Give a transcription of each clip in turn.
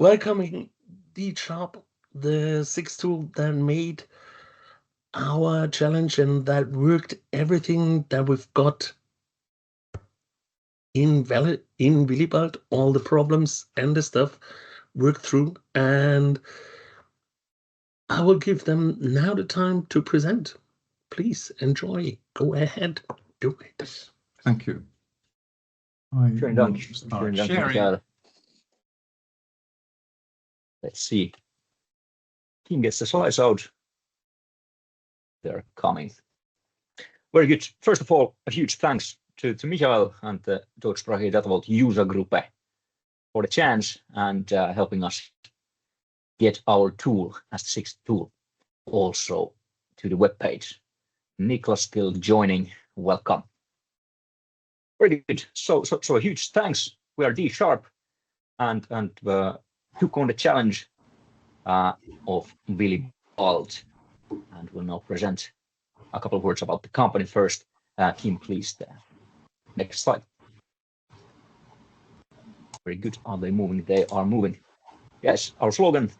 welcoming DSharp, the sixth tool that made our challenge and that worked everything that we've got in Willibald, all the problems and the stuff worked through, and I will give them now the time to present. Please enjoy. Go ahead. Do it. Thank you. Vielen Dank. Vielen Dank, Michael. Let's see. Team gets the slides out. They're coming. Very good. First of all, a huge thanks to Michael and the Deutschsprachige Data Vault user group for the chance and helping us get our tool as the sixth tool also to the web page. Niklas still joining. Welcome. Very good. So a huge thanks. We are DSharp and took on the challenge of Willibald, and will now present a couple of words about the company first. Kim, please. Next slide. Very good. Are they moving? They are moving. Yes, our slogan,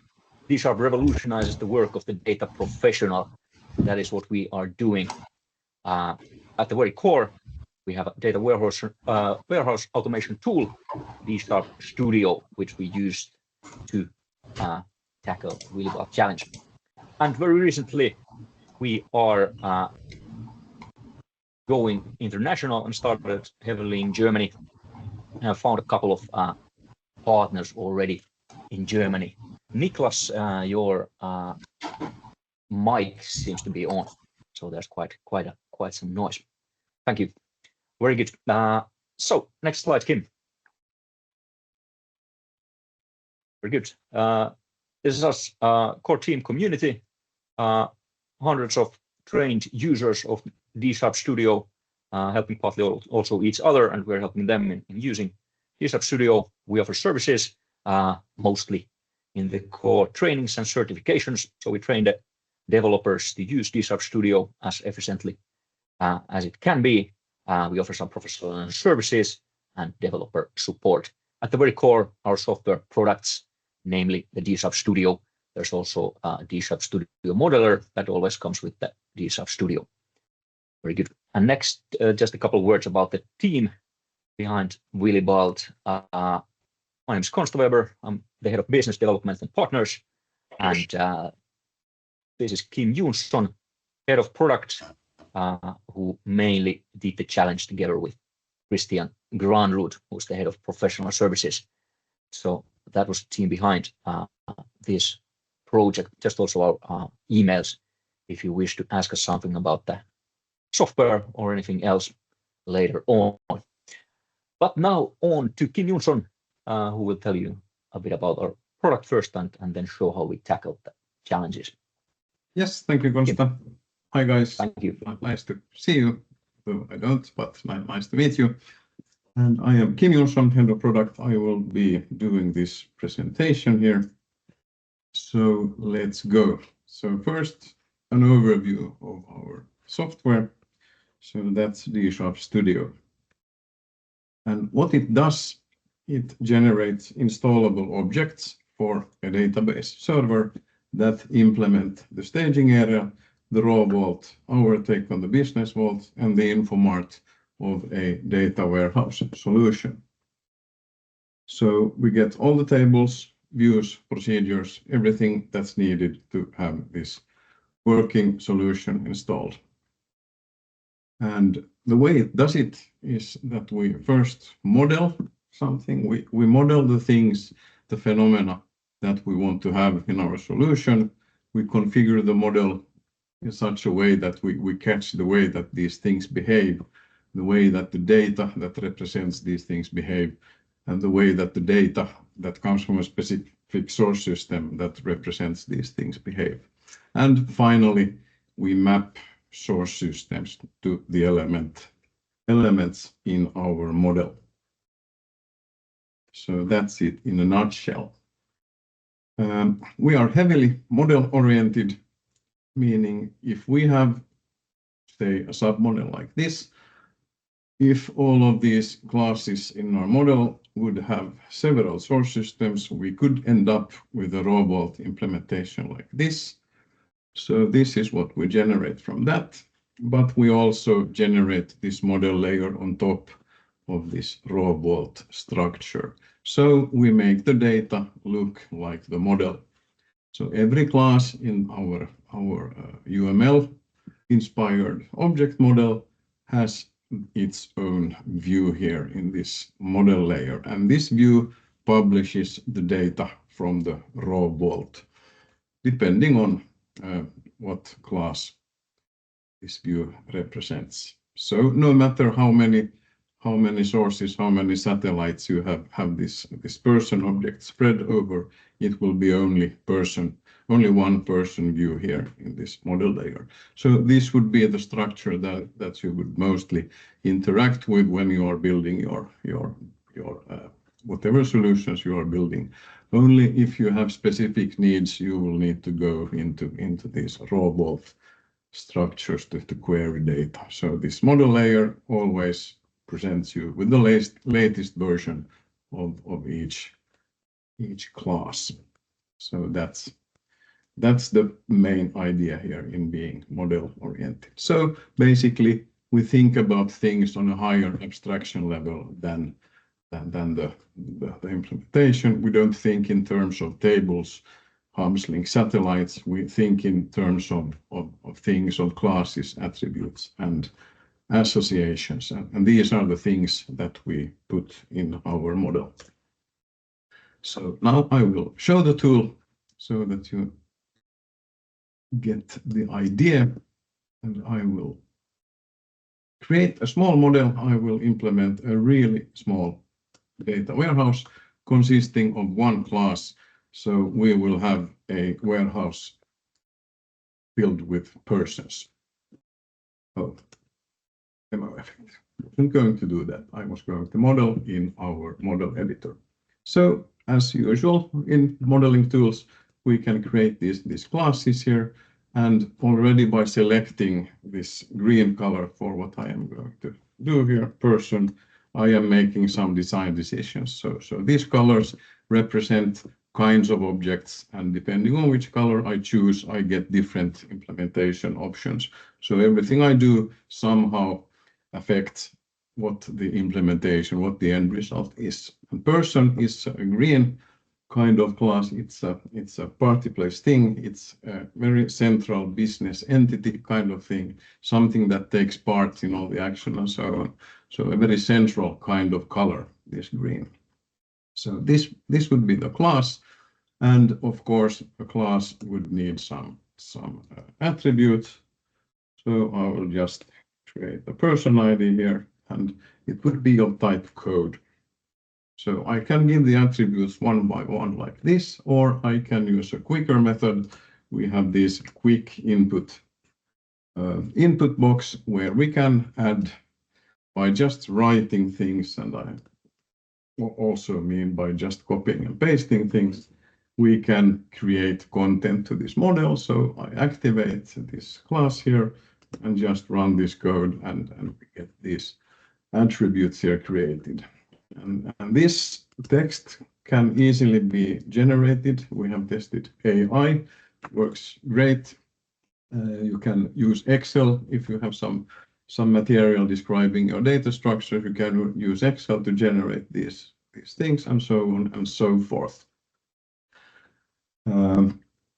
DSharp revolutionizes the work of the data professional. That is what we are doing. At the very core, we have a data warehouse automation tool, DSharp Studio, which we used to tackle Willibald challenge. And very recently, we are going international and started heavily in Germany. I found a couple of partners already in Germany. Niklas, your mic seems to be on, so there's quite some noise. Thank you. Very good. So next slide, Kim. Very good. This is our core team community. Hundreds of trained users of DSharp Studio, helping partly also each other, and we're helping them in using DSharp Studio. We offer services, mostly in the core trainings and certifications. So we train the developers to use DSharp Studio as efficiently as it can be. We offer some professional services and developer support. At the very core, our software products, namely the DSharp Studio. There's also a DSharp Studio modeler that always comes with the DSharp Studio. Very good. And next, just a couple of words about the team behind Willibald. My name is Konsta Weber. I'm the head of business development and partners. And this is Kim Jonsson, head of product, who mainly did the challenge together with Christian Granrud, who's the head of professional services. So that was the team behind this project. Just also our emails if you wish to ask us something about the software or anything else later on. But now on to Kim Jonsson, who will tell you a bit about our product first and then show how we tackled the challenges. Yes, thank you, Konsta. Hi guys. Thank you. Nice to see you. Though I don't, but nice to meet you. And I am Kim Jonsson, head of product. I will be doing this presentation here. So let's go. So first, an overview of our software. So that's DSharp Studio. And what it does, it generates installable objects for a database server that implement the staging area, the raw vault, our take on the business vault, and the info mart of a data warehouse solution. So we get all the tables, views, procedures, everything that's needed to have this working solution installed. And the way it does it is that we first model something. We model the things, the phenomena that we want to have in our solution. We configure the model in such a way that we catch the way that these things behave, the way that the data that represents these things behave, and the way that the data that comes from a specific source system that represents these things behave. And finally, we map source systems to the elements in our model. So that's it in a nutshell. We are heavily model-oriented, meaning if we have, say, a submodel like this, if all of these classes in our model would have several source systems, we could end up with a raw vault implementation like this. So this is what we generate from that, but we also generate this model layer on top of this raw vault structure. So we make the data look like the model. So every class in our UML inspired object model has its own view here in this model layer, and this view publishes the data from the raw vault depending on what class this view represents. So no matter how many sources, how many satellites you have this person object spread over, it will be only one person view here in this model layer. So this would be the structure that you would mostly interact with when you are building your whatever solutions you are building. Only if you have specific needs, you will need to go into these raw vault structures to query data. So this model layer always presents you with the latest version of each class. So that's the main idea here in being model oriented. So basically, we think about things on a higher abstraction level than the implementation. We don't think in terms of tables, arm's length satellites. We think in terms of things, of classes, attributes, and associations. And these are the things that we put in our model. So now I will show the tool so that you get the idea, and I will create a small model. I will implement a really small data warehouse consisting of one class. So we will have a warehouse filled with persons. Oh, demo effect. I wasn't going to do that. I was going to model in our model editor. So as usual in modeling tools, we can create these classes here. And already by selecting this green color for what I am going to do here, person, I am making some design decisions. So these colors represent kinds of objects, and depending on which color I choose, I get different implementation options. So everything I do somehow affects what the implementation, what the end result is. And person is a green kind of class. It's a party place thing. It's a very central business entity kind of thing, something that takes part in all the action and so on. So a very central kind of color, this green. So this would be the class, and of course a class would need some attributes. So I will just create the person ID here, and it would be of type code. So I can give the attributes one by one like this, or I can use a quicker method. We have this quick input box where we can add by just writing things, and I also mean by just copying and pasting things, we can create content to this model. So I activate this class here and just run this code, and we get these attributes here created. And this text can easily be generated. We have tested AI, works great. You can use Excel if you have some material describing your data structure. You can use Excel to generate these things, and so on and so forth.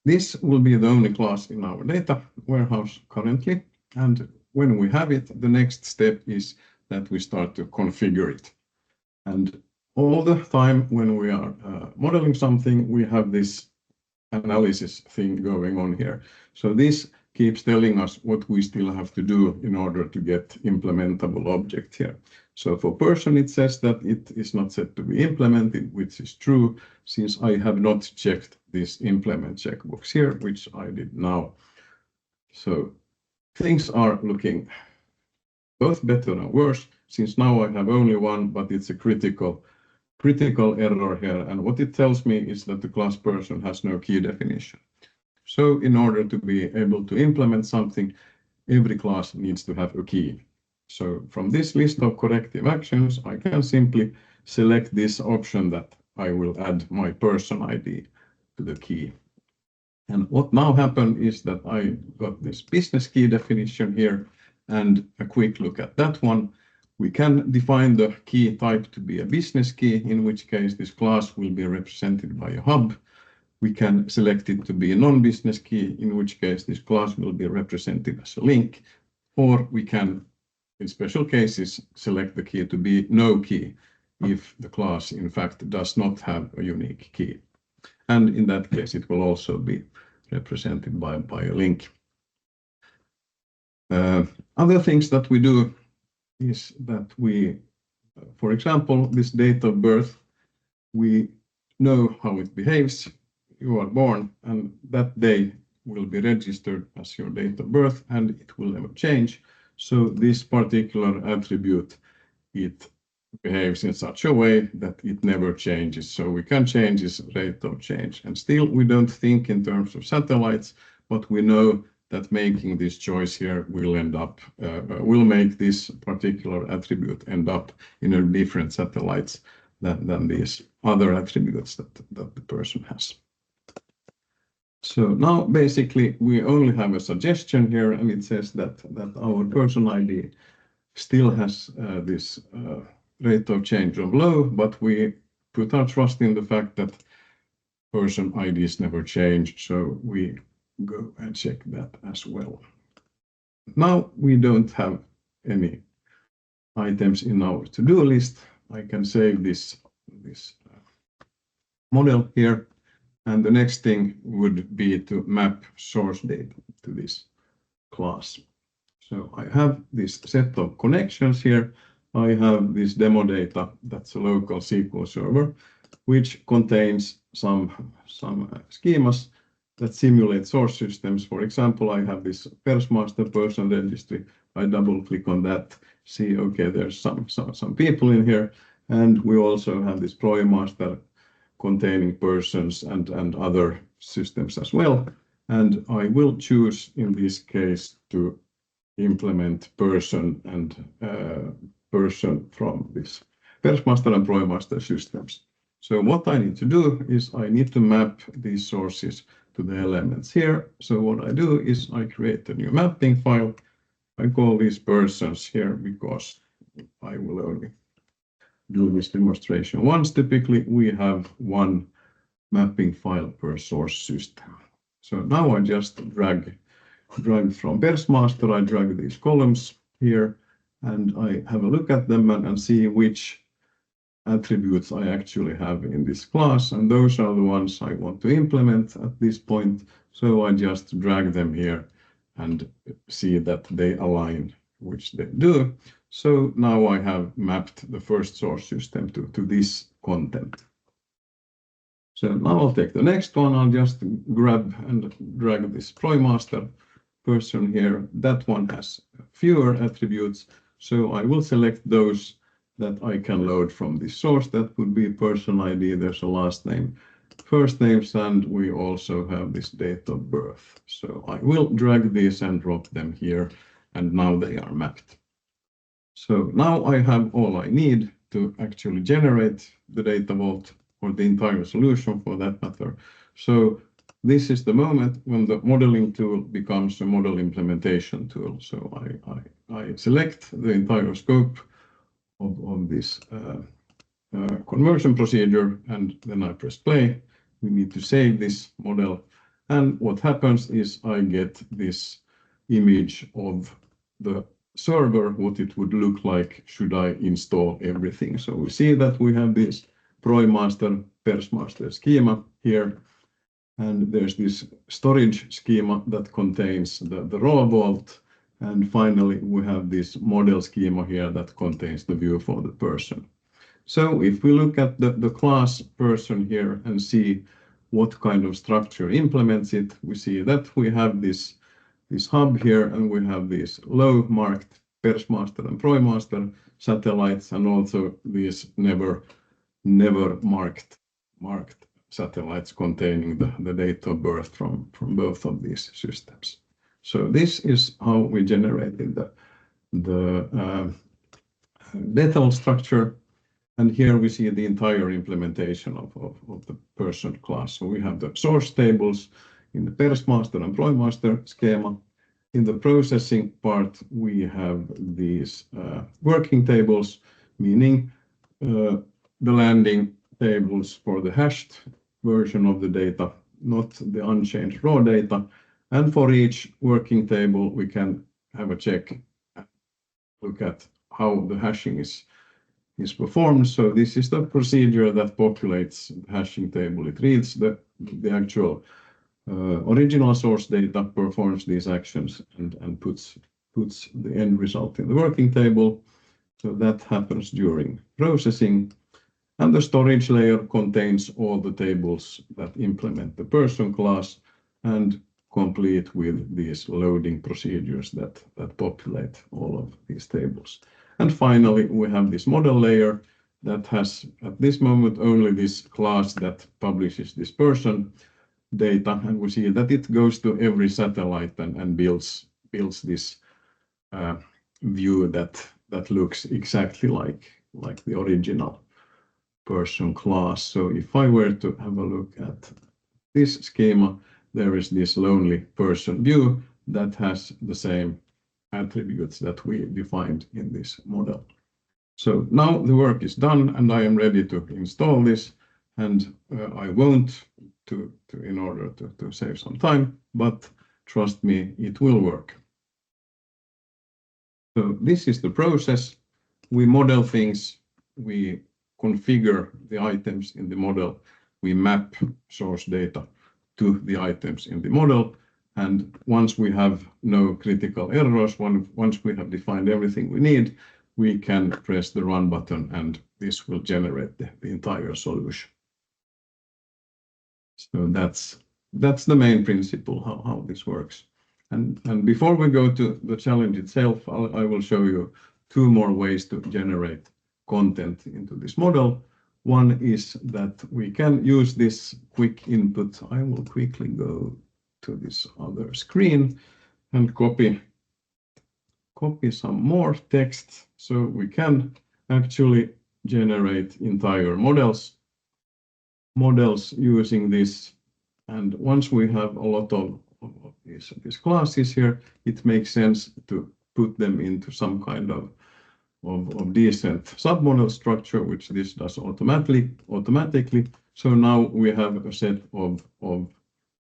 This will be the only class in our data warehouse currently. And when we have it, the next step is that we start to configure it. And all the time when we are modeling something, we have this analysis thing going on here. So this keeps telling us what we still have to do in order to get implementable object here. So for person, it says that it is not set to be implemented, which is true, since I have not checked this implement checkbox here, which I did now. So things are looking both better and worse, since now I have only one, but it's a critical error here. And what it tells me is that the class person has no key definition. So in order to be able to implement something, every class needs to have a key. So from this list of corrective actions, I can simply select this option that I will add my person ID to the key. And what now happened is that I got this business key definition here, and a quick look at that one. We can define the key type to be a business key, in which case this class will be represented by a hub. We can select it to be a non-business key, in which case this class will be represented as a link, or we can, in special cases, select the key to be no key if the class in fact does not have a unique key. And in that case, it will also be represented by a link. Other things that we do is that we, for example, this date of birth, we know how it behaves. You are born, and that day will be registered as your date of birth, and it will never change. So this particular attribute, it behaves in such a way that it never changes. So we can change its rate of change. And still, we don't think in terms of satellites, but we know that making this choice here will end up, will make this particular attribute end up in a different satellites than these other attributes that the person has. So now basically we only have a suggestion here, and it says that our person ID still has this rate of change of low, but we put our trust in the fact that person IDs never change, so we go and check that as well. Now we don't have any items in our to-do list. I can save this model here, and the next thing would be to map source data to this class. So I have this set of connections here. I have this demo data, that's a local SQL server, which contains some schemas that simulate source systems. For example, I have this Persmaster person registry. I double click on that, see, okay, there's some people in here. And we also have this Präsentation containing persons and other systems as well. And I will choose in this case to implement person and person from this Persmaster and Präsentation systems. So what I need to do is I need to map these sources to the elements here. So what I do is I create a new mapping file. I call these persons here because I will only do this demonstration once. Typically, we have one mapping file per source system. So now I just drag from Persmaster, I drag these columns here, and I have a look at them and see which attributes I actually have in this class, and those are the ones I want to implement at this point. So I just drag them here and see that they align, which they do. So now I have mapped the first source system to this content. So now I'll take the next one. I'll just grab and drag this Präsentation person here. That one has fewer attributes, so I will select those that I can load from this source. That would be person ID, there's a last name, first names, and we also have this date of birth. So I will drag these and drop them here, and now they are mapped. So now I have all I need to actually generate the data vault, or the entire solution for that matter. So this is the moment when the modeling tool becomes a model implementation tool. So I select the entire scope of this conversion procedure, and then I press play. We need to save this model, and what happens is I get this image of the server, what it would look like should I install everything. So we see that we have this Präsentation Persmaster schema here, and there's this storage schema that contains the raw vault, and finally we have this model schema here that contains the view for the person. So if we look at the class person here and see what kind of structure implements it, we see that we have this hub here, and we have these low marked Persmaster and Präsentation satellites, and also these never marked satellites containing the date of birth from both of these systems. So this is how we generated the data structure. And here we see the entire implementation of the person class. So we have the source tables in the persmaster and employee-master schema. In the processing part, we have these working tables, meaning the landing tables for the hashed version of the data, not the unchanged raw data. And for each working table, we can have a check, look at how the hashing is performed. So this is the procedure that populates the hashing table. It reads the actual original source data, performs these actions, and puts the end result in the working table. So that happens during processing. And the storage layer contains all the tables that implement the person class and complete with these loading procedures that populate all of these tables. And finally, we have this model layer that has, at this moment, only this class that publishes this person data, and we see that it goes to every satellite and builds this view that looks exactly like the original person class. So if I were to have a look at this schema, there is this lonely person view that has the same attributes that we defined in this model. So now the work is done and I am ready to install this, and I won't in order to save some time, but trust me, it will work. So this is the process. We model things, we configure the items in the model, we map source data to the items in the model, and once we have no critical errors, once we have defined everything we need, we can press the run button and this will generate the entire solution. So that's the main principle how this works. And before we go to the challenge itself, I will show you two more ways to generate content into this model. One is that we can use this quick input. I will quickly go to this other screen and copy some more text, so we can actually generate entire models using this. And once we have a lot of these classes here, it makes sense to put them into some kind of decent submodel structure, which this does automatically. So now we have a set of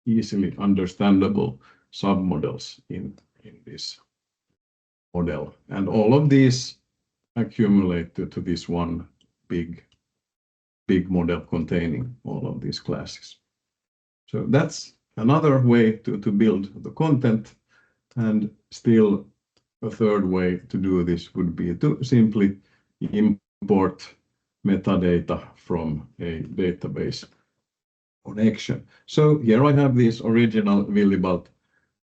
easily understandable submodels in this model, and all of these accumulate to this one big model containing all of these classes. So that's another way to build the content, and still a third way to do this would be to simply import metadata from a database connection. So here I have this original Willibald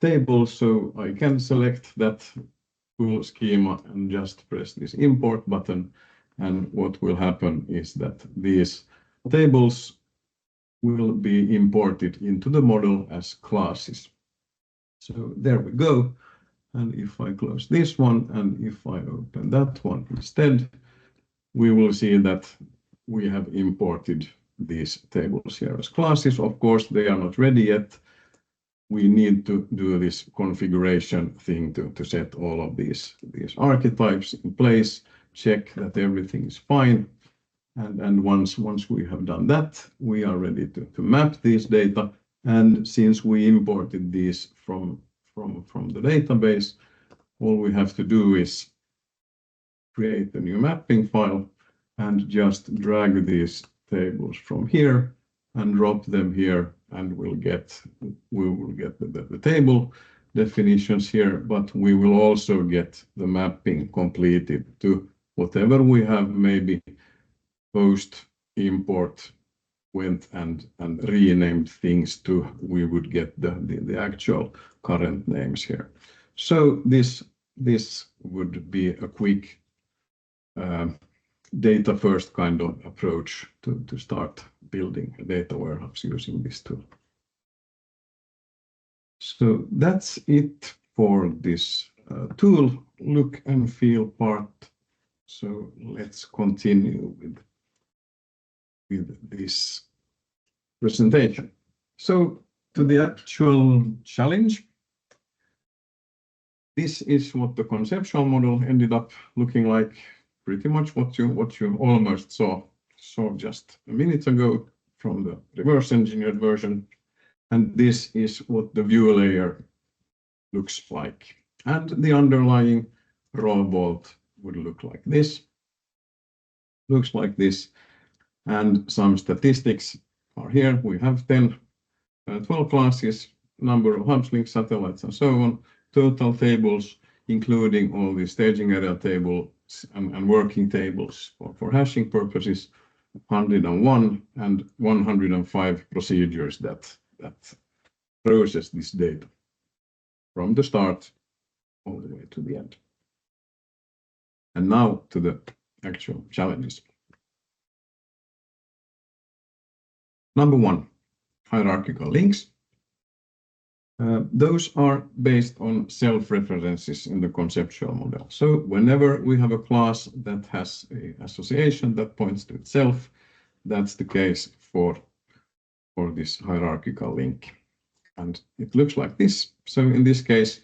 table, so I can select that full schema and just press this import button, and what will happen is that these tables will be imported into the model as classes. So there we go. And if I close this one and if I open that one instead, we will see that we have imported these tables here as classes. Of course, they are not ready yet. We need to do this configuration thing to set all of these archetypes in place, check that everything is fine. And once we have done that, we are ready to map these data. And since we imported these from the database, all we have to do is create a new mapping file and just drag these tables from here and drop them here, and we will get the table definitions here, but we will also get the mapping completed to whatever we have maybe post import went and renamed things to. We would get the actual current names here. So this would be a quick data first kind of approach to start building a data warehouse using this tool. So that's it for this tool look and feel part. So let's continue with with this presentation. So to the actual challenge. This is what the conceptual model ended up looking like, pretty much what you almost saw just a minute ago from the reverse engineered version. And this is what the view layer looks like. And the underlying raw vault would look like this. Looks like this. And some statistics are here. We have 12 classes, number of hubs, links, satellites, and so on. Total tables, including all the staging area tables and working tables for hashing purposes, 101, and 105 procedures that process this data from the start all the way to the end. And now to the actual challenges. Number one, hierarchical links. Those are based on self-references in the conceptual model. So whenever we have a class that has an association that points to itself, that's the case for this hierarchical link. And it looks like this. So in this case,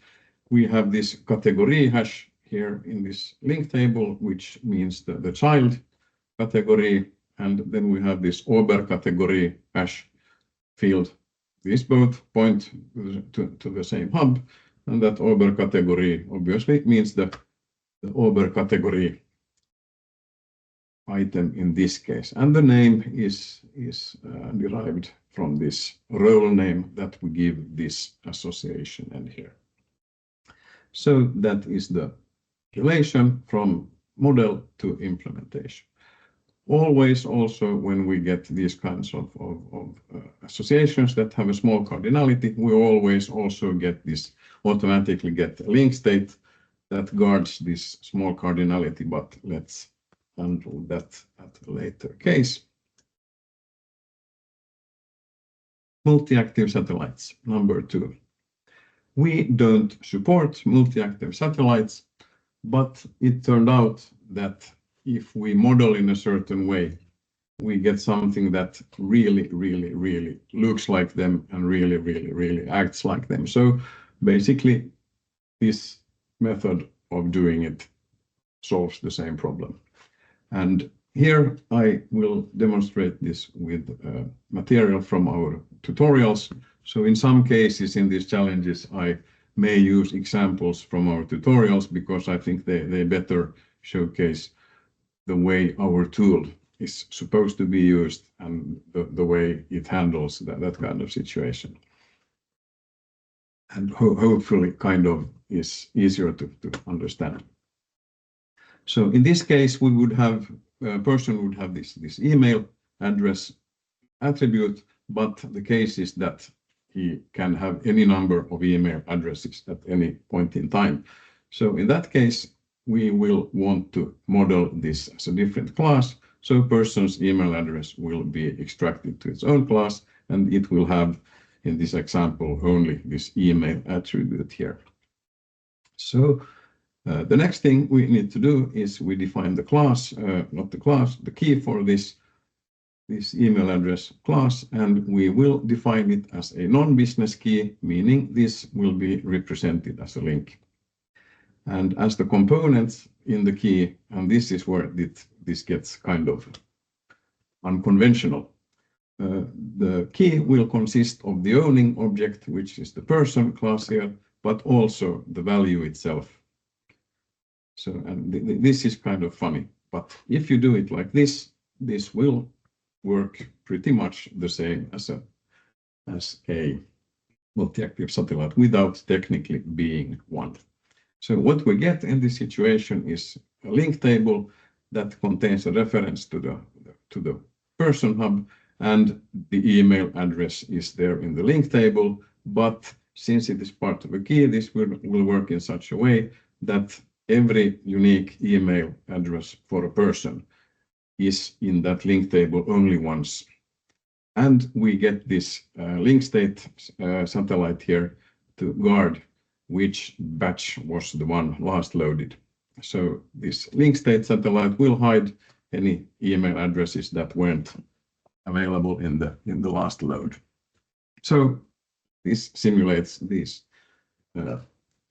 we have this category hash here in this link table, which means the child category. And then we have this over category hash field. These both point to the same hub, and that over category obviously means the over category item in this case. And the name is derived from this role name that we give this association and here. So that is the relation from model to implementation. Always also when we get these kinds of associations that have a small cardinality, we always also automatically get a link state that guards this small cardinality, but let's handle that at a later case. Multi-active satellites, number 2. We don't support multi-active satellites, but it turned out that if we model in a certain way, we get something that really looks like them and really acts like them. So basically, this method of doing it solves the same problem. And here I will demonstrate this with material from our tutorials. So in some cases in these challenges, I may use examples from our tutorials because I think they better showcase the way our tool is supposed to be used and the way it handles that kind of situation. And hopefully kind of is easier to understand. So in this case, we would have a person would have this email address attribute, but the case is that he can have any number of email addresses at any point in time. So in that case, we will want to model this as a different class. So a person's email address will be extracted to its own class, and it will have, in this example, only this email attribute here. So the next thing we need to do is we define the class, not the class, the key for this email address class, and we will define it as a non-business key, meaning this will be represented as a link. And as the components in the key, and this is where this gets kind of unconventional. The key will consist of the owning object, which is the person class here, but also the value itself. So, and this is kind of funny, but if you do it like this, this will work pretty much the same as a multi-active satellite without technically being one. So what we get in this situation is a link table that contains a reference to the person hub, and the email address is there in the link table. But since it is part of a key, this will work in such a way that every unique email address for a person is in that link table only once. And we get this link state satellite here to guard which batch was the one last loaded. So this link state satellite will hide any email addresses that weren't available in the last load. So this simulates these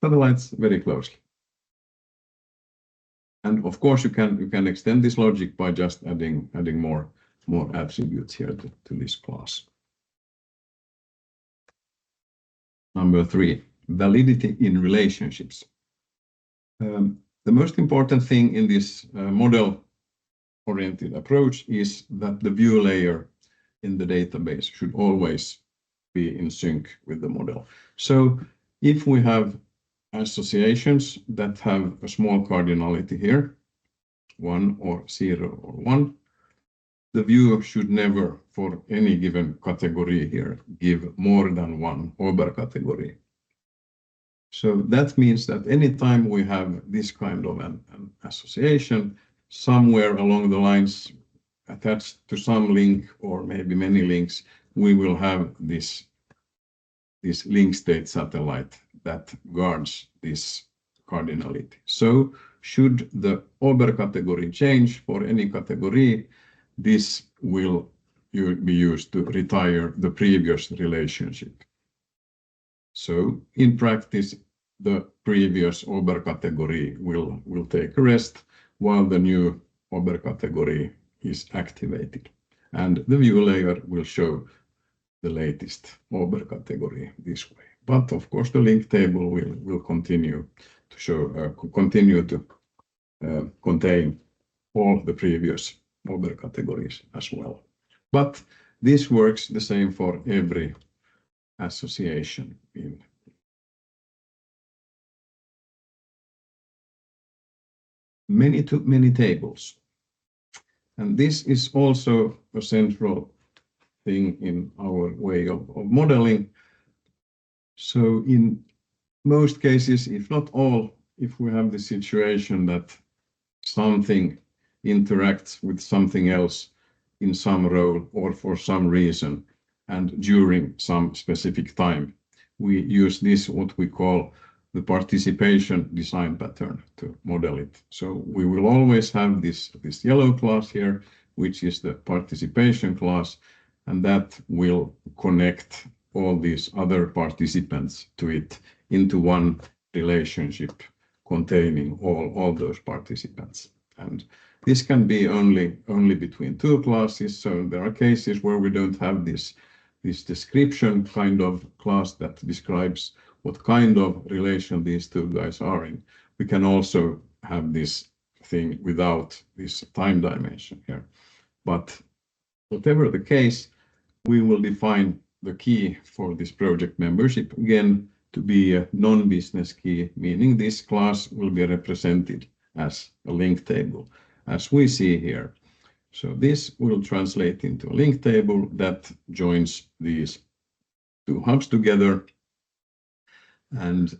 satellites very closely. And of course, you can extend this logic by just adding more attributes here to this class. Number 3, validity in relationships. The most important thing in this model-oriented approach is that the view layer in the database should always be in sync with the model. So if we have associations that have a small cardinality here, 1 or 0 or 1, the view should never, for any given category here, give more than one overcategory. So that means that anytime we have this kind of an association, somewhere along the lines attached to some link or maybe many links, we will have this link state satellite that guards this cardinality. So should the overcategory change for any category, this will be used to retire the previous relationship. So in practice, the previous overcategory will take a rest while the new overcategory is activated. And the view layer will show the latest overcategory this way. But of course, the link table will continue to show, contain all the previous overcategories as well. But this works the same for every association in many tables. And this is also a central thing in our way of modeling. So in most cases, if not all, if we have the situation that something interacts with something else in some role or for some reason and during some specific time, we use this, what we call the participation design pattern, to model it. So we will always have this yellow class here, which is the participation class, and that will connect all these other participants to it into one relationship containing all those participants. And this can be only between two classes. So there are cases where we don't have this description kind of class that describes what kind of relation these two guys are in. We can also have this thing without this time dimension here. But whatever the case, we will define the key for this project membership again to be a non-business key, meaning this class will be represented as a link table, as we see here. So this will translate into a link table that joins these two hubs together. And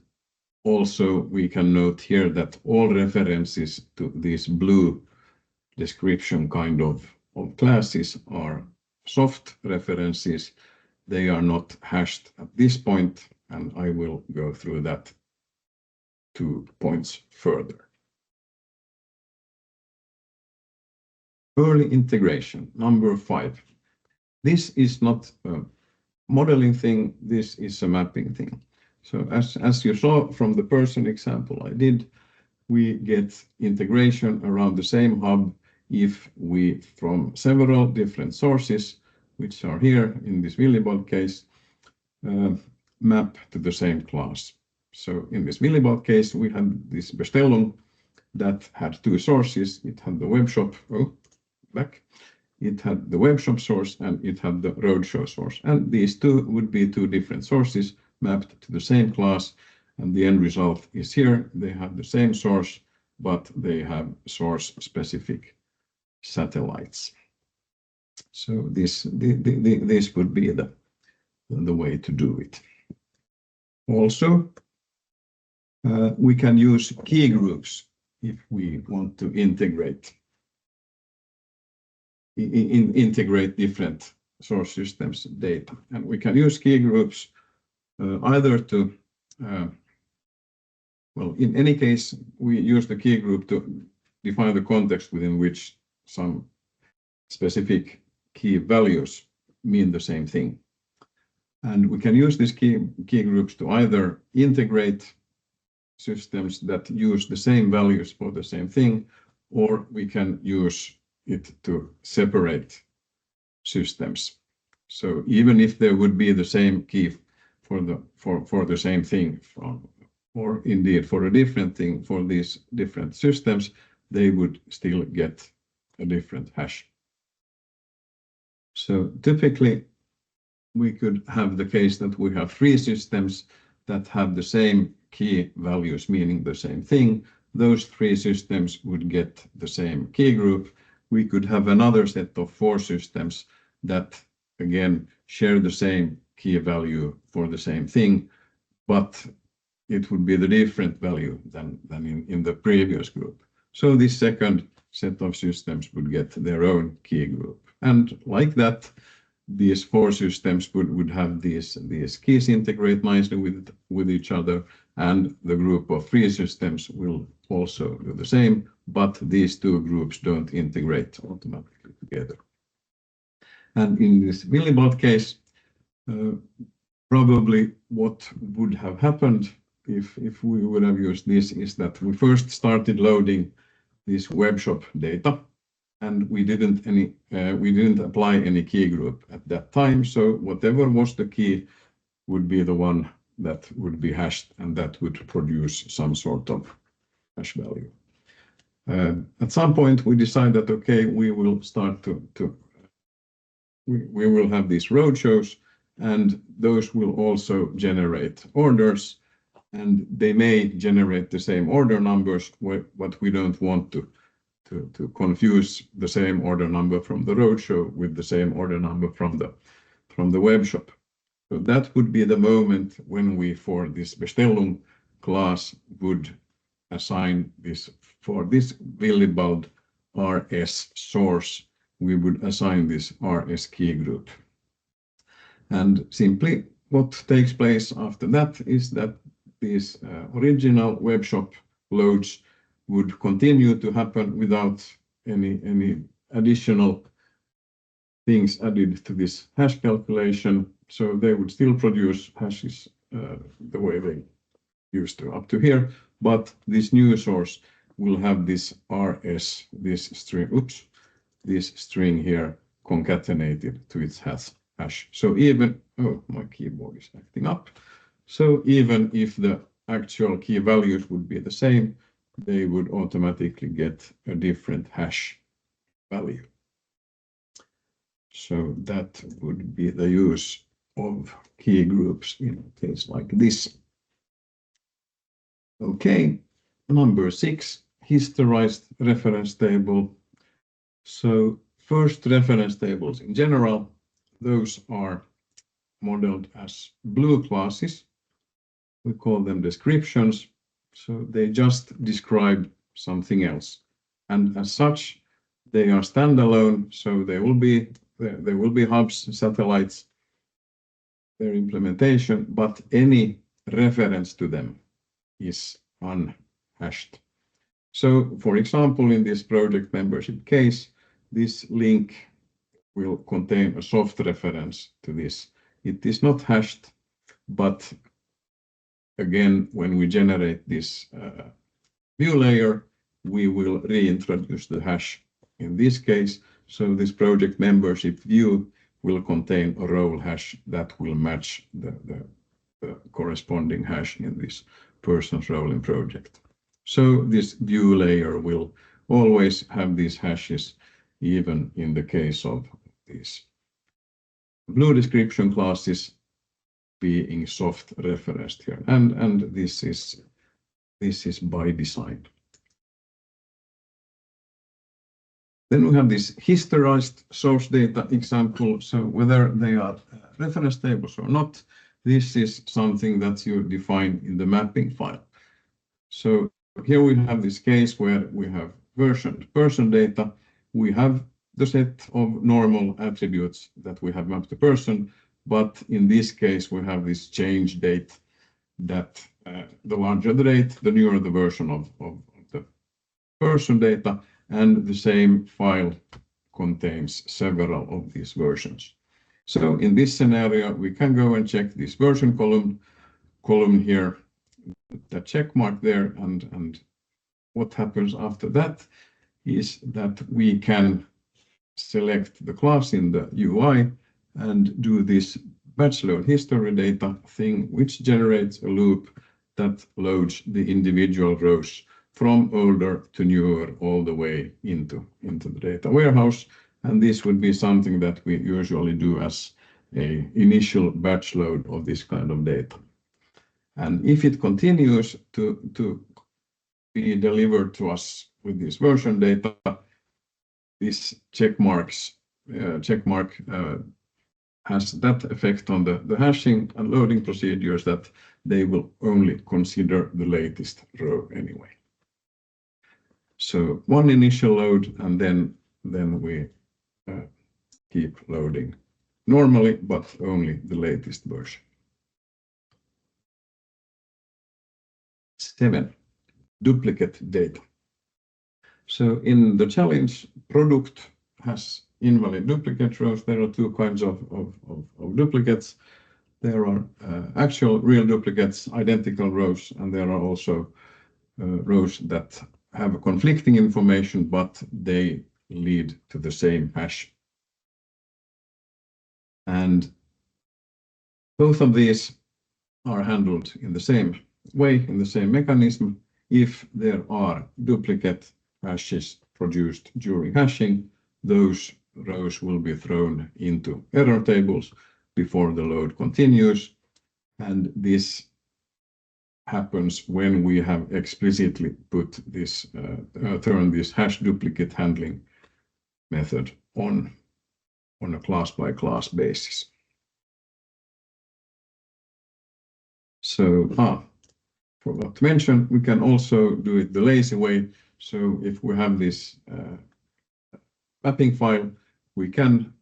also we can note here that all references to these blue description kind of classes are soft references. They are not hashed at this point, and I will go through that 2 points further. Early integration, number 5. This is not a modeling thing, this is a mapping thing. So as you saw from the person example I did, we get integration around the same hub if we, from several different sources, which are here in this Willibald case, map to the same class. So in this Willibald case, we had this Bestellung that had two sources. It had the webshop, it had the webshop source and it had the roadshow source. And these two would be two different sources mapped to the same class. And the end result is here. They have the same source, but they have source-specific satellites. So this would be the way to do it. Also, we can use key groups if we want to integrate different source systems data. And we can use key groups either to, well, in any case, we use the key group to define the context within which some specific key values mean the same thing. And we can use these key groups to either integrate systems that use the same values for the same thing, or we can use it to separate systems. So even if there would be the same key for the same thing, or indeed for a different thing for these different systems, they would still get a different hash. So typically, we could have the case that we have 3 systems that have the same key values, meaning the same thing. Those 3 systems would get the same key group. We could have another set of 4 systems that, again, share the same key value for the same thing, but it would be the different value than in the previous group. So this second set of systems would get their own key group. And like that, these 4 systems would have these keys integrate nicely with each other, and the group of 3 systems will also do the same, but these 2 groups don't integrate automatically together. And in this Willibald case, probably what would have happened if we would have used this is that we first started loading this webshop data, and we didn't apply any key group at that time. So whatever was the key would be the one that would be hashed, and that would produce some sort of hash value. At some point, we decided that okay, we will start we will have these roadshows, and those will also generate orders, and they may generate the same order numbers, but we don't want to confuse the same order number from the roadshow with the same order number from the web shop. So that would be the moment when we, for this Bestellung class, would assign this, for this Willibald RS source, we would assign this RS key group. And simply what takes place after that is that these original web shop loads would continue to happen without any additional things added to this hash calculation. So they would still produce hashes the way they used to up to here, but this new source will have this RS, this string here concatenated to its hash. So even, oh, my keyboard is acting up. So even if the actual key values would be the same, they would automatically get a different hash value. So that would be the use of key groups in a case like this. Okay, number 6, historized reference table. So first, reference tables in general, those are modeled as blue classes. We call them descriptions. So they just describe something else. And as such, they are standalone. So there will be hubs, satellites, their implementation, but any reference to them is unhashed. So for example, in this project membership case, this link will contain a soft reference to this. It is not hashed, but again, when we generate this view layer, we will reintroduce the hash in this case. So this project membership view will contain a role hash that will match the corresponding hash in this person's role in project. So this view layer will always have these hashes, even in the case of these blue description classes being soft referenced here, and this is by design. Then we have this historized source data example. So whether they are reference tables or not, this is something that you define in the mapping file. So here we have this case where we have versioned person data. We have the set of normal attributes that we have mapped to person, but in this case we have this change date that the larger the date, the newer the version of the person data, and the same file contains several of these versions. So in this scenario, we can go and check this version column here, that check mark there, and what happens after that is that we can select the class in the UI and do this batch load history data thing, which generates a loop that loads the individual rows from older to newer all the way into the data warehouse. And this would be something that we usually do as a initial batch load of this kind of data. And if it continues to be delivered to us with this version data, this checkmark has that effect on the hashing and loading procedures that they will only consider the latest row anyway. So one initial load, and then we keep loading normally, but only the latest version. 7. Duplicate data. So in the challenge, product has invalid duplicate rows. There are two kinds of duplicates. There are actual real duplicates, identical rows, and there are also rows that have conflicting information, but they lead to the same hash. And both of these are handled in the same way, in the same mechanism. If there are duplicate hashes produced during hashing, those rows will be thrown into error tables before the load continues. And this happens when we have explicitly put this, turn this hash duplicate handling method on a class-by-class basis. So, forgot to mention, we can also do it the lazy way. So if we have this mapping file, we can,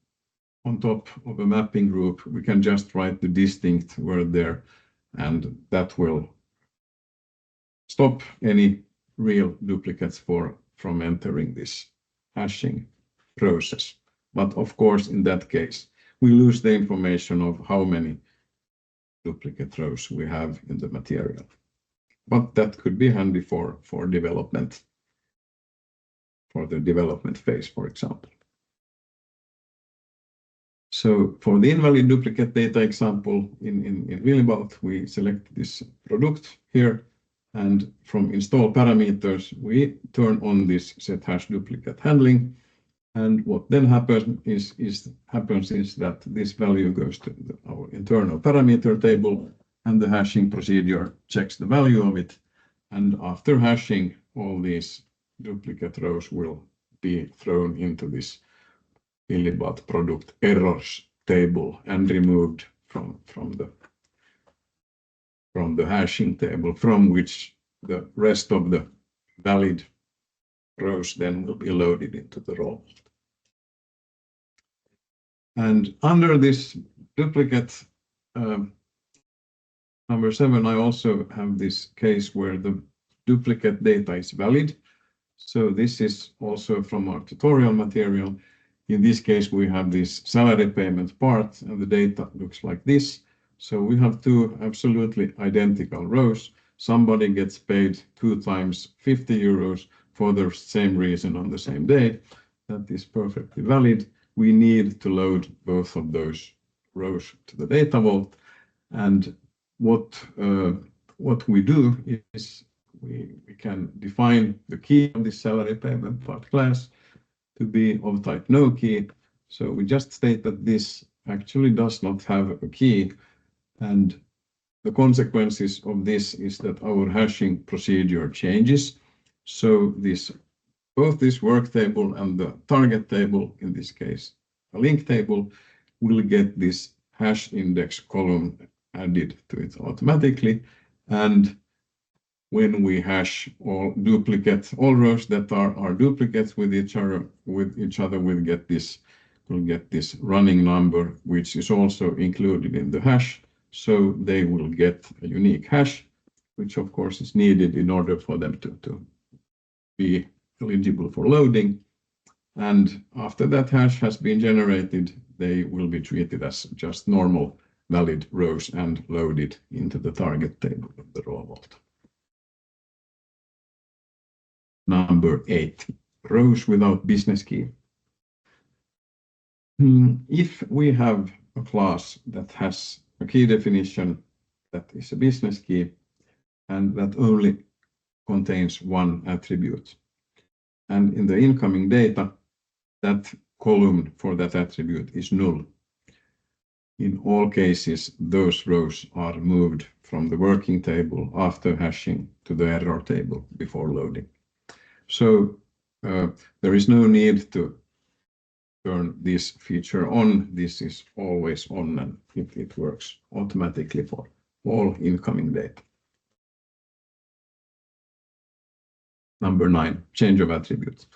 on top of a mapping group, we can just write the distinct word there, and that will stop any real duplicates from entering this hashing process. But of course, in that case, we lose the information of how many duplicate rows we have in the material. But that could be handy for development, for the development phase, for example. So for the invalid duplicate data example in Willibald, we select this product here, and from install parameters, we turn on this set hash duplicate handling. And what then happens is that this value goes to our internal parameter table, and the hashing procedure checks the value of it. And after hashing, all these duplicate rows will be thrown into this Willibald product errors table and removed from the hashing table, from which the rest of the valid rows then will be loaded into the role. And under this duplicate number 7, I also have this case where the duplicate data is valid. So this is also from our tutorial material. In this case, we have this salary payment part, and the data looks like this. So we have two absolutely identical rows. Somebody gets paid 2 times 50 euros for the same reason on the same day. That is perfectly valid. We need to load both of those rows to the data vault. And what we do is we can define the key of this salary payment part class to be of type no key. So we just state that this actually does not have a key. And the consequences of this is that our hashing procedure changes. So both this work table and the target table, in this case, a link table, will get this hash index column added to it automatically. And when we hash all rows that are duplicates with each other, we'll get this running number, which is also included in the hash. So they will get a unique hash, which of course is needed in order for them to be eligible for loading. And after that hash has been generated, they will be treated as just normal valid rows and loaded into the target table of the raw vault. Number 8, rows without business key. If we have a class that has a key definition that is a business key and that only contains one attribute, and in the incoming data, that column for that attribute is null. In all cases, those rows are moved from the working table after hashing to the error table before loading. So there is no need to turn this feature on. This is always on and it works automatically for all incoming data. Number 9, change of attributes.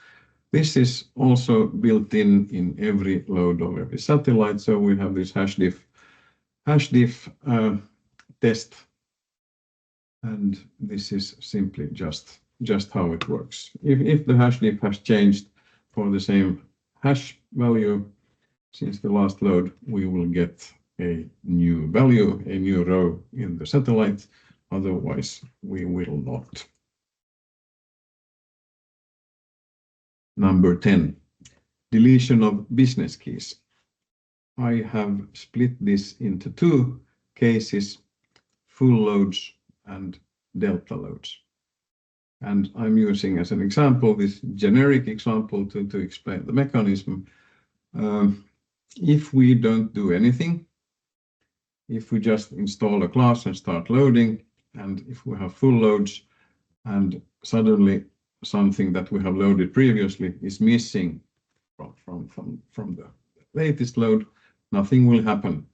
This is also built in every load of every satellite. So we have this hash diff test, and this is simply just how it works. If the hash diff has changed for the same hash value since the last load, we will get a new value, a new row in the satellite. Otherwise, we will not. Number 10, deletion of business keys. I have split this into 2 cases, full loads and delta loads. And I'm using as an example this generic example to explain the mechanism. If we don't do anything, if we just install a class and start loading, and if we have full loads and suddenly something that we have loaded previously is missing from the latest load, nothing will happen.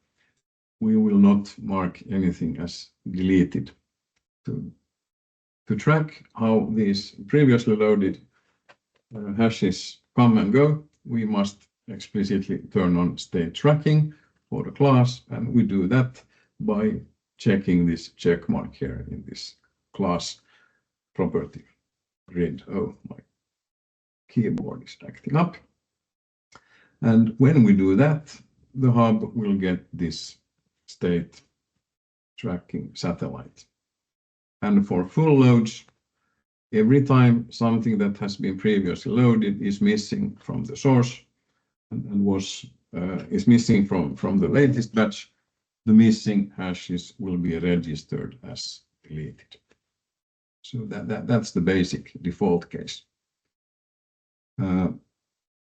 We will not mark anything as deleted. To track how these previously loaded hashes come and go, we must explicitly turn on state tracking for the class, and we do that by checking this check mark here in this class property grid. Oh, my keyboard is acting up. And when we do that, the hub will get this state tracking satellite. And for full loads, every time something that has been previously loaded is missing from the source and is missing from the latest batch, the missing hashes will be registered as deleted. So that's the basic default case.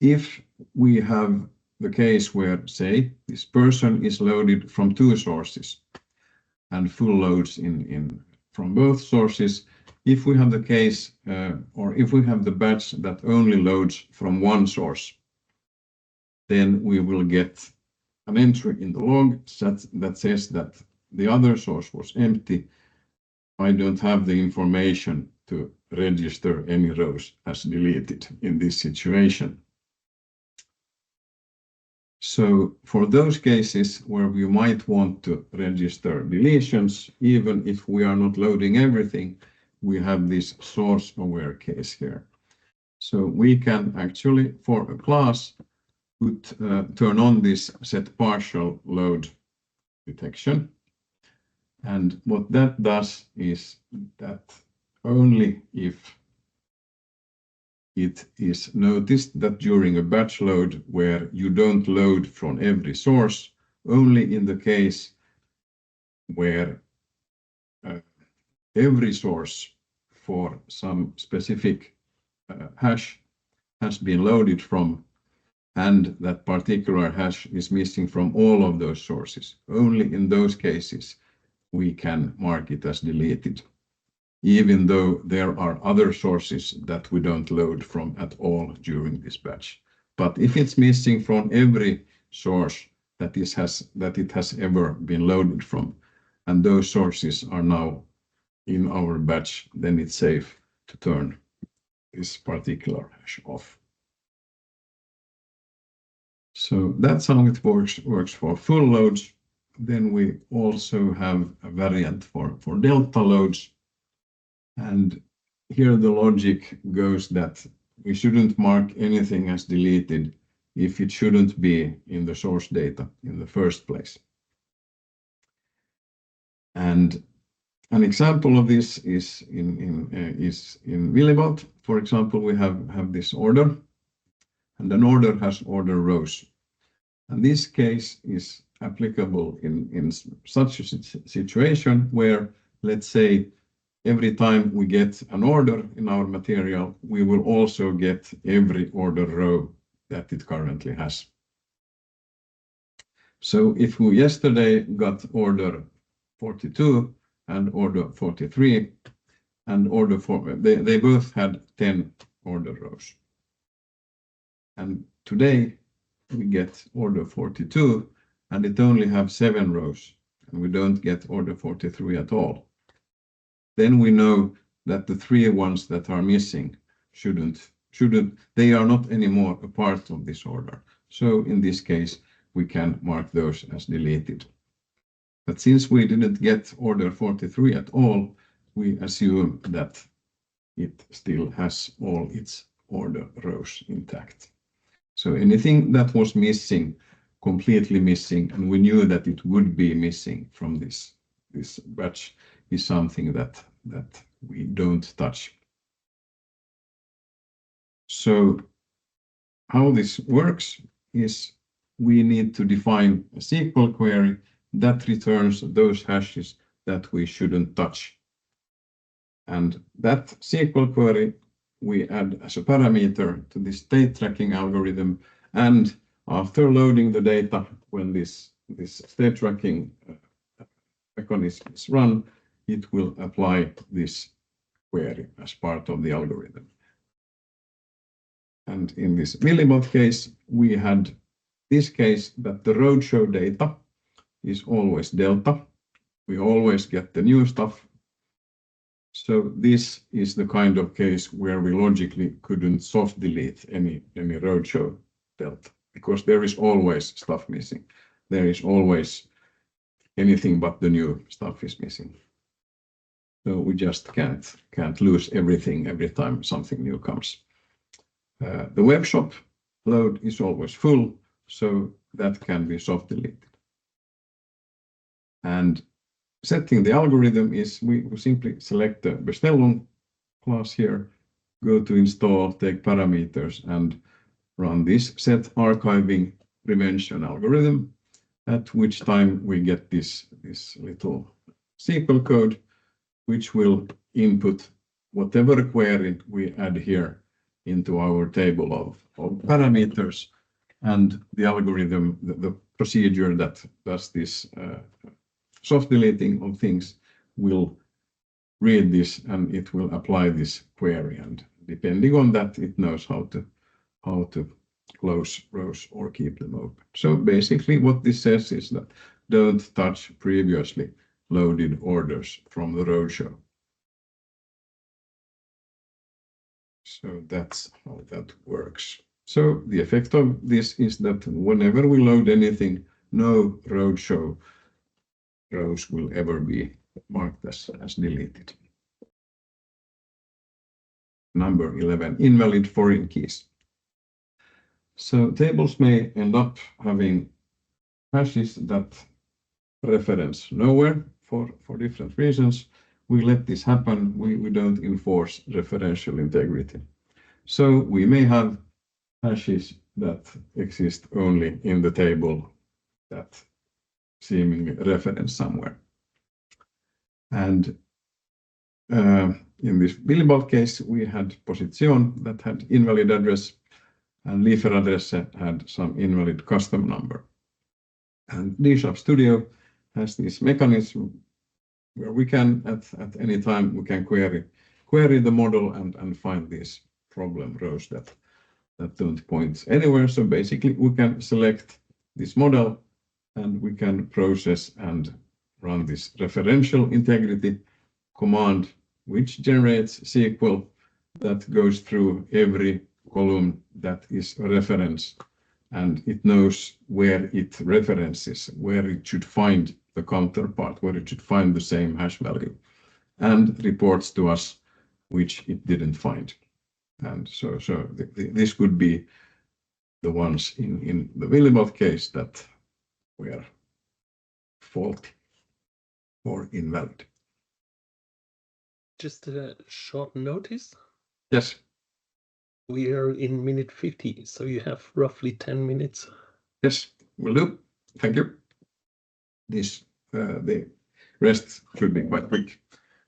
If we have the case where, say, this person is loaded from 2 sources and full loads from both sources, if we have the case or if we have the batch that only loads from one source, then we will get an entry in the log that says that the other source was empty. I don't have the information to register any rows as deleted in this situation. So for those cases where we might want to register deletions, even if we are not loading everything, we have this source aware case here. So we can actually, for a class, turn on this set partial load detection. And what that does is that only if it is noticed that during a batch load where you don't load from every source, only in the case where every source for some specific hash has been loaded from, and that particular hash is missing from all of those sources, only in those cases we can mark it as deleted, even though there are other sources that we don't load from at all during this batch. But if it's missing from every source that it has ever been loaded from, and those sources are now in our batch, then it's safe to turn this particular hash off. So that's how it works for full loads. Then we also have a variant for delta loads. And here the logic goes that we shouldn't mark anything as deleted if it shouldn't be in the source data in the first place. And an example of this is in Willibald. For example, we have this order, and an order has order rows. And this case is applicable in such a situation where, let's say, every time we get an order in our material, we will also get every order row that it currently has. So if we yesterday got order 42 and order 43, and order 4, they both had 10 order rows. And today we get order 42 and it only have 7 rows, and we don't get order 43 at all. Then we know that the 3 ones that are missing they are not anymore a part of this order. So in this case, we can mark those as deleted. But since we didn't get order 43 at all, we assume that it still has all its order rows intact. So anything that was missing, completely missing, and we knew that it would be missing from this batch, is something that we don't touch. So how this works is we need to define a SQL query that returns those hashes that we shouldn't touch. And that SQL query we add as a parameter to the state tracking algorithm, and after loading the data, when this state tracking mechanism is run, it will apply this query as part of the algorithm. And in this Willibald case, we had this case that the roadshow data is always delta. We always get the new stuff. So this is the kind of case where we logically couldn't soft delete any roadshow delta, because there is always stuff missing. There is always anything but the new stuff is missing. So we just can't lose everything every time something new comes. The web shop load is always full, so that can be soft deleted. And setting the algorithm is we simply select the Bestellung class here, go to install, take parameters, and run this set archiving prevention algorithm, at which time we get this little SQL code, which will input whatever query we add here into our table of parameters, and the algorithm, the procedure that does this soft deleting of things will read this, and it will apply this query, and depending on that, it knows how to close rows or keep them open. So basically what this says is that don't touch previously loaded orders from the roadshow. So that's how that works. So the effect of this is that whenever we load anything, no roadshow rows will ever be marked as deleted. Number 11, invalid foreign keys. So tables may end up having hashes that reference nowhere for different reasons. We let this happen. We don't enforce referential integrity. So we may have hashes that exist only in the table that seemingly reference somewhere. And in this Willibald case, we had Position that had invalid address, and Lieferadresse had some invalid custom number. And DSharp Studio has this mechanism where we can, at any time, we can query the model and find these problem rows that don't point anywhere. So basically, we can select this model, and we can process and run this referential integrity command, which generates SQL that goes through every column that is a reference, and it knows where it references, where it should find the counterpart, where it should find the same hash value, and reports to us which it didn't find. And so this could be the ones in the Willibald case that were faulty or invalid. Just a short notice. Yes. We are in minute 50, so you have roughly 10 minutes. Yes, will do. Thank you. This the rest should be quite quick.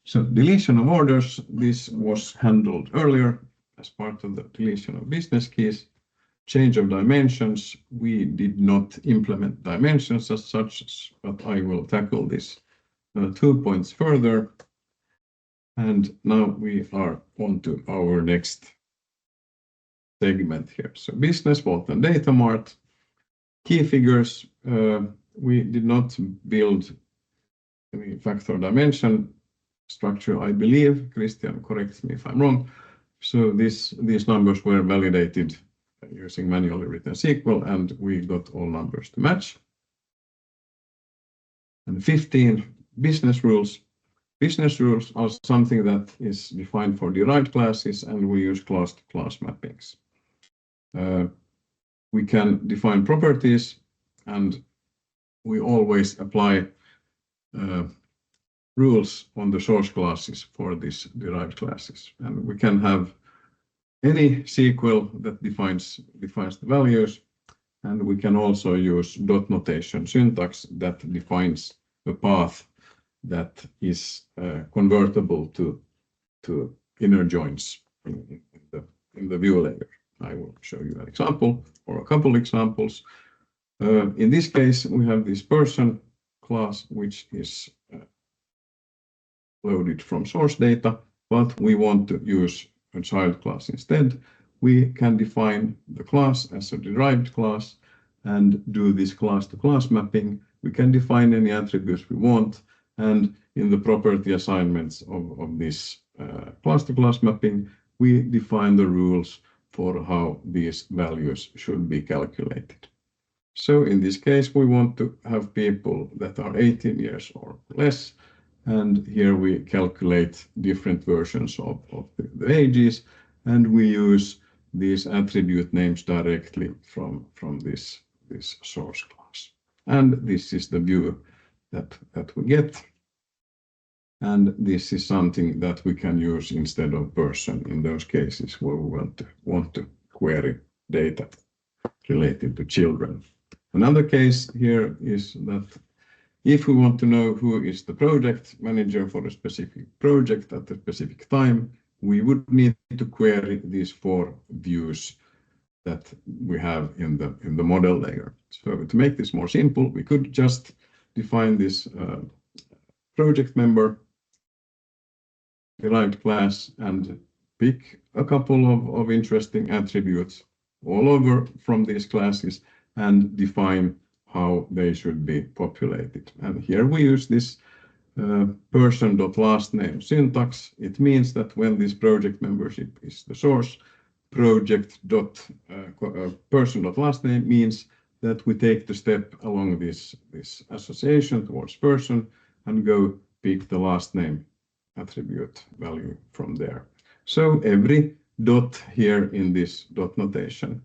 So deletion of orders, this was handled earlier as part of the deletion of business keys. Change of dimensions, we did not implement dimensions as such, but I will tackle this 2 points further. And now we are on to our next segment here. So business vault and Data Mart. Key figures, we did not build any factor dimension structure, I believe. Christian corrects me if I'm wrong. So these numbers were validated using manually written SQL, and we got all numbers to match. And 15, business rules. Business rules are something that is defined for derived classes, and we use class-to-class mappings. We can define properties, and we always apply rules on the source classes for these derived classes. And we can have any SQL that defines the values, and we can also use dot notation syntax that defines a path that is convertible to inner joins in the view layer. I will show you an example or a couple examples. In this case, we have this person class, which is loaded from source data, but we want to use a child class instead. We can define the class as a derived class and do this class-to-class mapping. We can define any attributes we want, and in the property assignments of this class-to-class mapping, we define the rules for how these values should be calculated. So in this case, we want to have people that are 18 years or less, and here we calculate different versions of the ages, and we use these attribute names directly from this source class. And this is the view that we get. And this is something that we can use instead of person in those cases where we want to query data related to children. Another case here is that if we want to know who is the project manager for a specific project at a specific time, we would need to query these 4 views that we have in the model layer. So to make this more simple, we could just define this project member derived class and pick a couple of interesting attributes all over from these classes and define how they should be populated. And here we use this person.lastname syntax. It means that when this project membership is the source, person.lastname means that we take the step along this association towards person and go pick the last name attribute value from there. So every dot here in this dot notation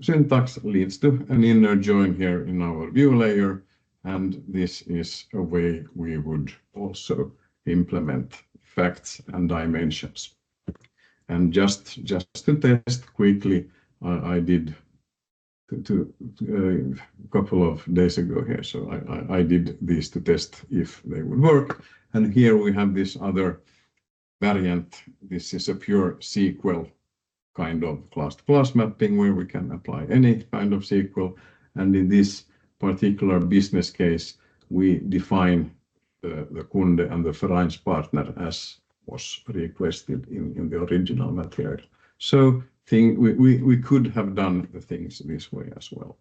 syntax leads to an inner join here in our view layer, and this is a way we would also implement facts and dimensions. And just to test quickly, I did a couple of days ago here, so I did these to test if they would work. And here we have this other variant. This is a pure SQL kind of class-to-class mapping where we can apply any kind of SQL. And in this particular business case, we define the Kunde and the Vereinspartner as was requested in the original material. So we could have done the things this way as well.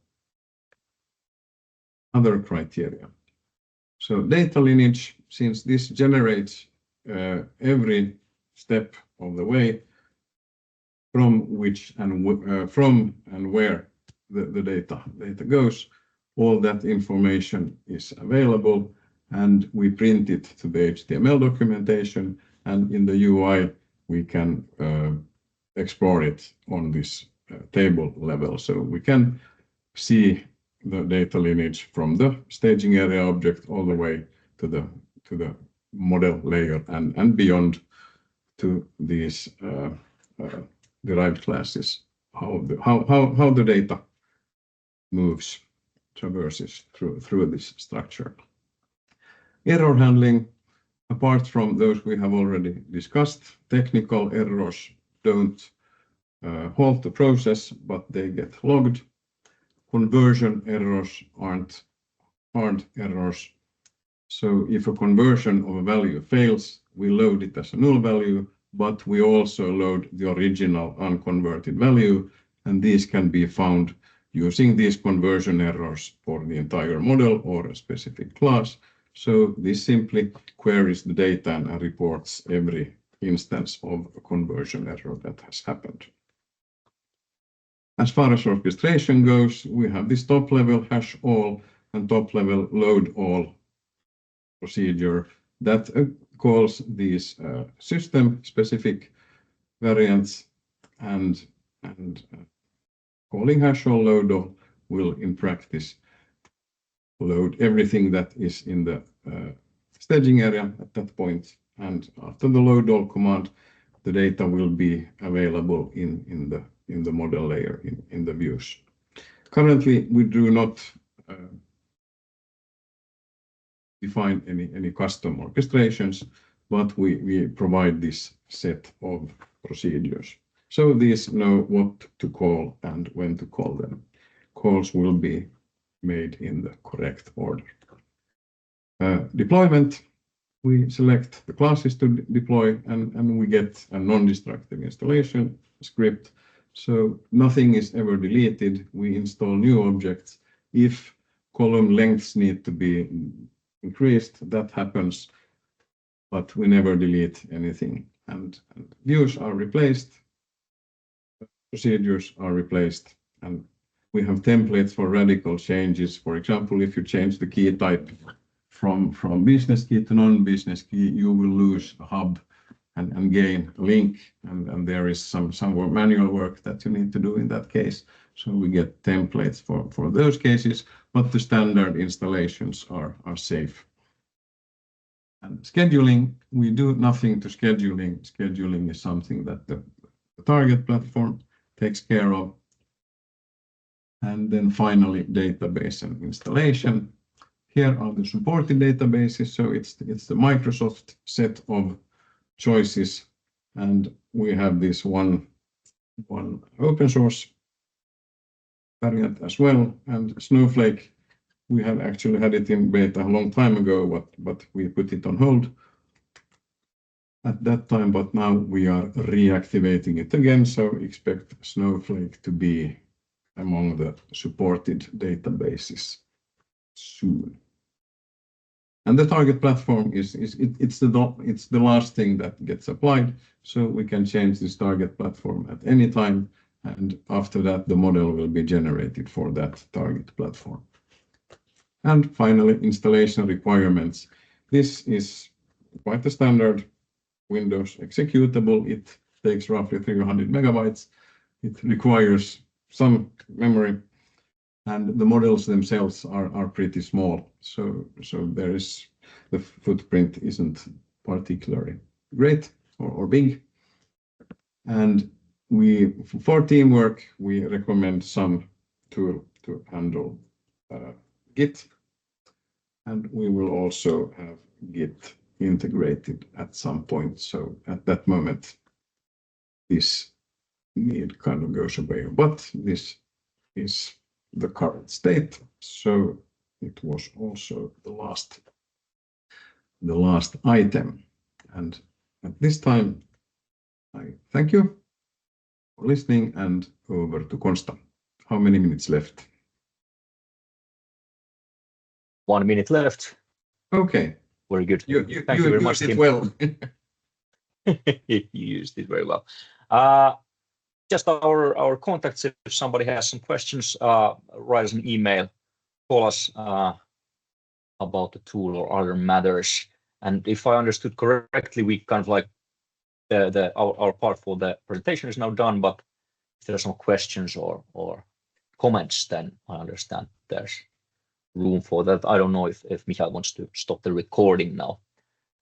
Other criteria. So data lineage, since this generates every step of the way from which and from and where the data goes, all that information is available, and we print it to the HTML documentation, and in the UI we can explore it on this table level. So we can see the data lineage from the staging area object all the way to the model layer and beyond to these derived classes, how the data moves, traverses through this structure. Error handling, apart from those we have already discussed, technical errors don't halt the process, but they get logged. Conversion errors aren't hard errors. So if a conversion of a value fails, we load it as a null value, but we also load the original unconverted value, and these can be found using these conversion errors for the entire model or a specific class. So this simply queries the data and reports every instance of a conversion error that has happened. As far as orchestration goes, we have this top level hash all and top level load all procedure that calls these system specific variants, and calling hash all load all will in practice load everything that is in the staging area at that point, and after the load all command, the data will be available in the model layer in the views. Currently, we do not define any custom orchestrations, but we provide this set of procedures. So these know what to call and when to call them. Calls will be made in the correct order. Deployment, we select the classes to deploy, and we get a non-destructive installation script. So nothing is ever deleted. We install new objects. If column lengths need to be increased, that happens, but we never delete anything. And views are replaced, procedures are replaced, and we have templates for radical changes. For example, if you change the key type from business key to non-business key, you will lose a hub and gain a link, and there is some manual work that you need to do in that case. So we get templates for those cases, but the standard installations are safe. And scheduling, we do nothing to scheduling. Scheduling is something that the target platform takes care of. And then finally, database and installation. Here are the supported databases. So it's the Microsoft set of choices, and we have this one open source variant as well. And Snowflake, we have actually had it in beta a long time ago, but we put it on hold at that time, but now we are reactivating it again. So expect Snowflake to be among the supported databases soon. And the target platform it's the last thing that gets applied. So we can change this target platform at any time, and after that the model will be generated for that target platform. And finally, installation requirements. This is quite a standard Windows executable. It takes roughly 300 megabytes. It requires some memory, and the models themselves are pretty small. So there is, the footprint isn't particularly great or big. And for teamwork, we recommend some tool to handle Git, and we will also have Git integrated at some point. So at that moment, this need kind of goes away, but this is the current state. So it was also the last item. And at this time, I thank you for listening, and over to Konsta. How many minutes left? 1 minute left. Okay. Very good. Thank you very much, Kim. Well. You used it very well. Just our contacts, if somebody has some questions, write us an email, call us about the tool or other matters. And if I understood correctly, we kind of like our part for the presentation is now done, but if there are some questions or comments, then I understand there's room for that. I don't know if Michael wants to stop the recording now.